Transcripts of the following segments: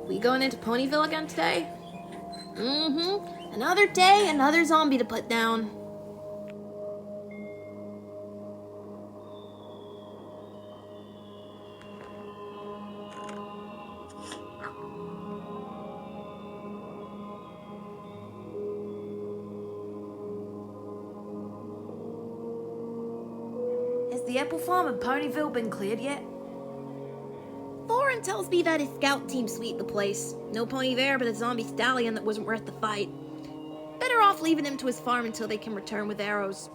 We going into Ponyville again today? Mm-hmm. Another day, another zombie to put down. Has the apple farm in Ponyville been cleared yet? Lauren tells me that his scout team sweeped the place. No pony there, but a zombie stallion that wasn't worth the fight. Better off leaving him to his farm until they can return with arrows.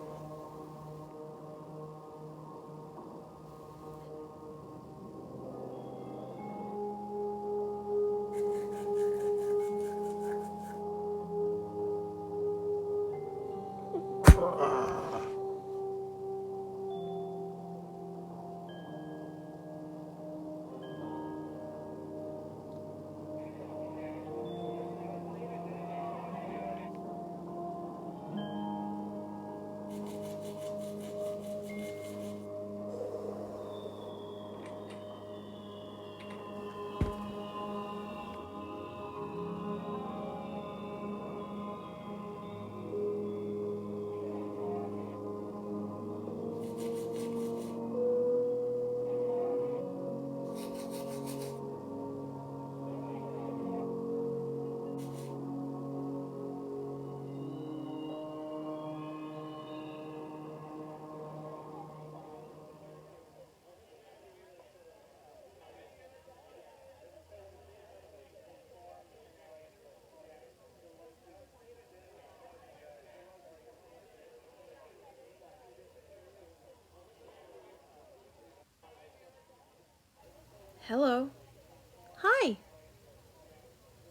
Hello. Hi.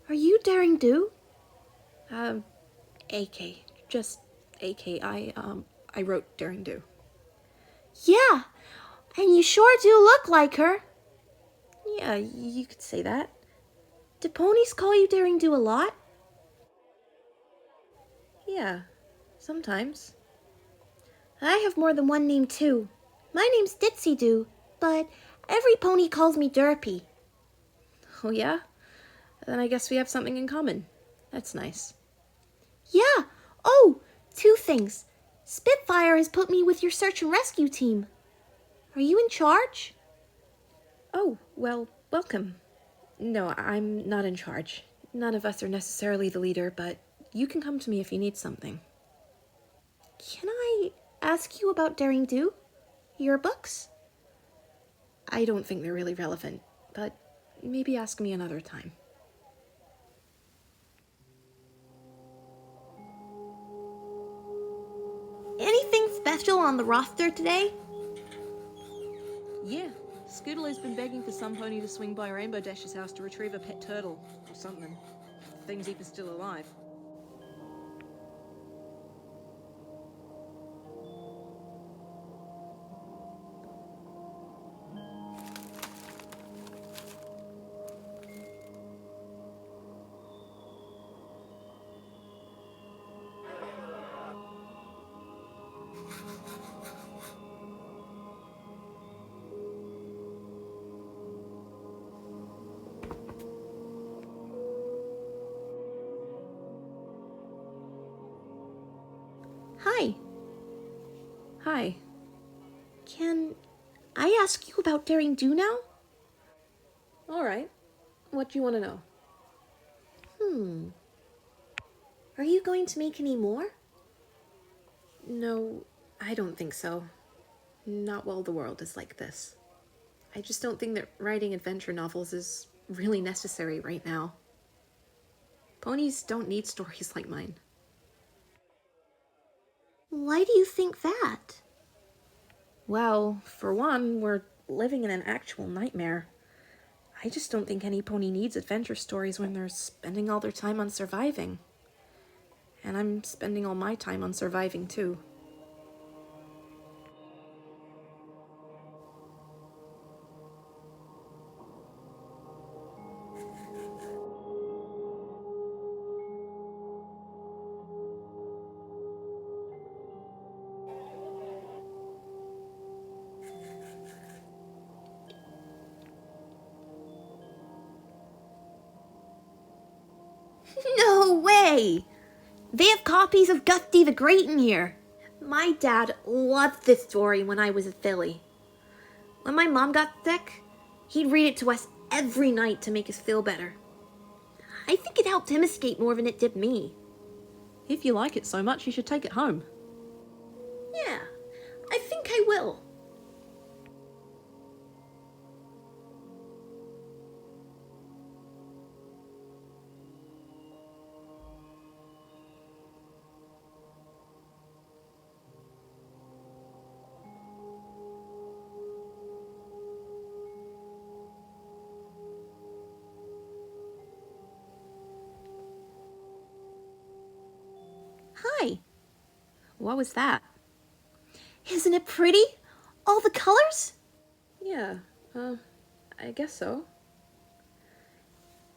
Are you Daring Do? AK. Just AK. I wrote Daring Do. Yeah, and you sure do look like her. Yeah, you could say that. Do ponies call you Daring Do a lot? Yeah, sometimes. I have more than one name too. My name's Ditsy Do, but every pony calls me Derpy. Oh yeah? Then I guess we have something in common. That's nice. Yeah. Oh, two things. Spitfire has put me with your search and rescue team. Are you in charge? Oh, well, welcome. No, I'm not in charge. None of us are necessarily the leader, but you can come to me if you need something. Can I ask you about Daring Do? Your books? I don't think they're really relevant, but maybe ask me another time. Anything special on the roster today? Yeah, Scoodler's been begging for some pony to swing by Rainbow Dash's house to retrieve a pet turtle, or something. Things heap is still alive. Hi. Hi. Can I ask you about Daring Do now? Alright, what do you want to know? Are you going to make any more? No, I don't think so. Not while the world is like this. I just don't think that writing adventure novels is really necessary right now. Ponies don't need stories like mine. Why do you think that? Well, for one, we're living in an actual nightmare. I just don't think any pony needs adventure stories when they're spending all their time on surviving. And I'm spending all my time on surviving too. way! They have copies of Gusty the Great in here. My dad loved this story when I was a filly. When my mom got sick, he'd read it to us every night to make us feel better. I think it helped him escape more than it did me. If you like it so much, you should take it home. Yeah, I think I will. Hi. What was that? Isn't it pretty? All the colors? Yeah, I guess so.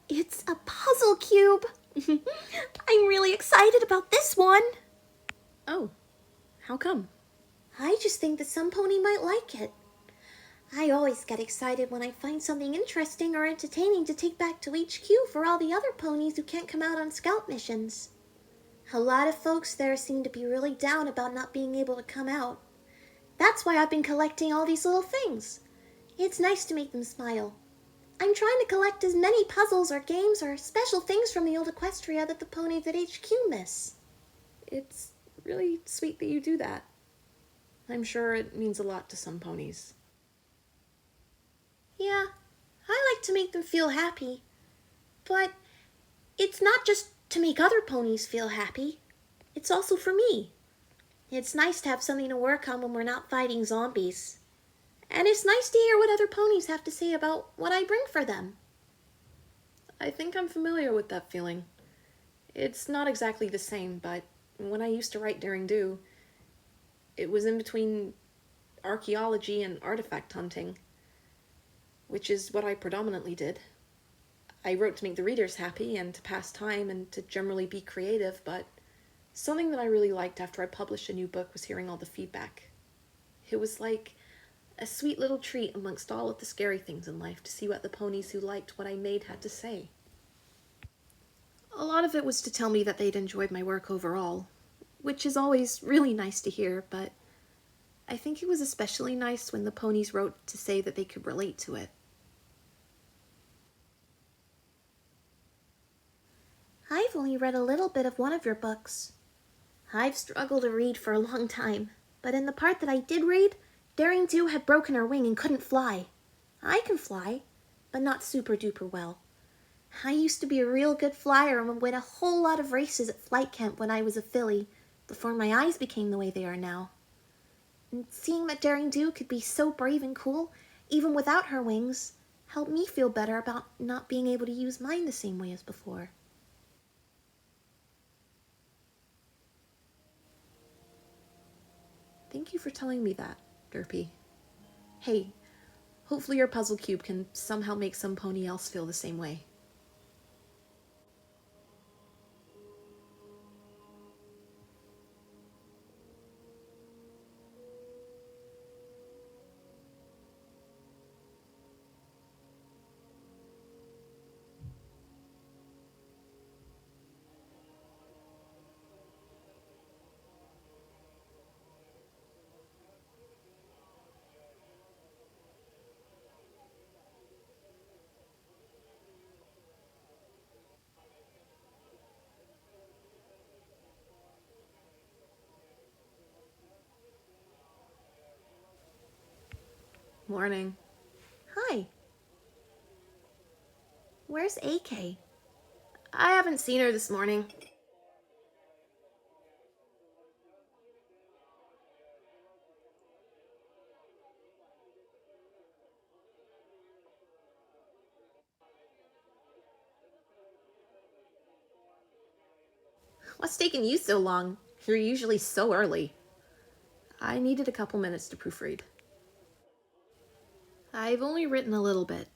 It's a puzzle cube. I'm really excited about this one. Oh, how come? I just think that some pony might like it. I always get excited when I find something interesting or entertaining to take back to HQ for all the other ponies who can't come out on scout missions. A lot of folks there seem to be really down about not being able to come out. That's why I've been collecting all these little things. It's nice to make them smile. I'm trying to collect as many puzzles or games or special things from the old Equestria that the ponies at HQ miss. It's really sweet that you do that. I'm sure it means a lot to some ponies. Yeah, I like to make them feel happy. But it's not just to make other ponies feel happy. It's also for me. It's nice to have something to work on when we're not fighting zombies. And it's nice to hear what other ponies have to say about what I bring for them. I think I'm familiar with that feeling. It's not exactly the same, but when I used to write Daring Do, it was in between archaeology and artifact hunting, which is what I predominantly did. I wrote to make the readers happy and to pass time and to generally be creative, but something that I really liked after I published a new book was hearing all the feedback. It was like a sweet little treat amongst all of the scary things in life to see what the ponies who liked what I made had to say. A lot of it was to tell me that they'd enjoyed my work overall, which is always really nice to hear, but I think it was especially nice when the ponies wrote to say that they could relate to it. I've only read a little bit of one of your books. I've struggled to read for a long time, but in the part that I did read, Daring Do had broken her wing and couldn't fly. I can fly, but not super duper well. I used to be a real good flyer and would win a whole lot of races at flight camp when I was a filly, before my eyes became the way they are now. And seeing that Daring Do could be so brave and cool, even without her wings, helped me feel better about not being able to use mine the same way as before. Thank you for telling me that, Derpy. Hey, hopefully your puzzle cube can somehow make some pony else feel the same way. Morning. Hi. Where's AK? I haven't seen her this morning. What's taking you so long? You're usually so early. I needed a couple minutes to proofread. I've only written a little bit.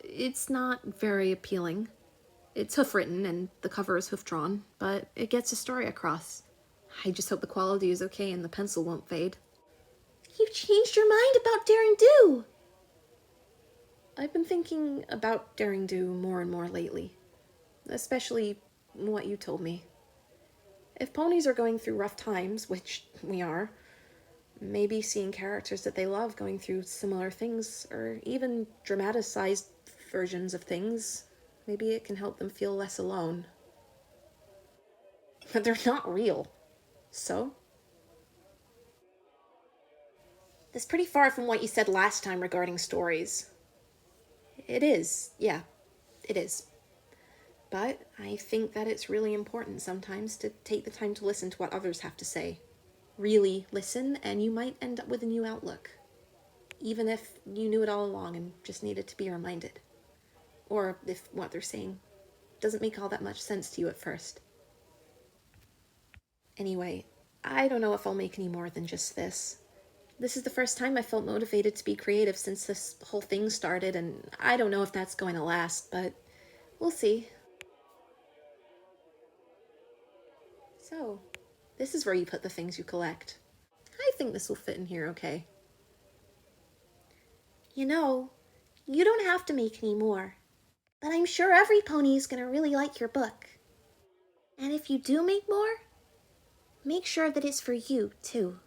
It's not very appealing. It's hoof-written and the cover is hoof-drawn, but it gets a story across. I just hope the quality is okay and the pencil won't fade. You've changed your mind about Daring Do! I've been thinking about Daring Do more and more lately. Especially what you told me. If ponies are going through rough times, which we are, maybe seeing characters that they love going through similar things, or even dramatized versions of things, maybe it can help them feel less alone. But they're not real. So? That's pretty far from what you said last time regarding stories. It is, yeah, it is. But I think that it's really important sometimes to take the time to listen to what others have to say. Really listen, and you might end up with a new outlook. Even if you knew it all along and just needed to be reminded. Or if what they're saying doesn't make all that much sense to you at first. Anyway, I don't know if I'll make any more than just this. This is the first time I felt motivated to be creative since this whole thing started, and I don't know if that's going to last, but we'll see. So, this is where you put the things you collect. I think this will fit in here okay. You know, you don't have to make any more, but I'm sure every pony is going to really like your book. And if you do make more, make sure that it's for you, too.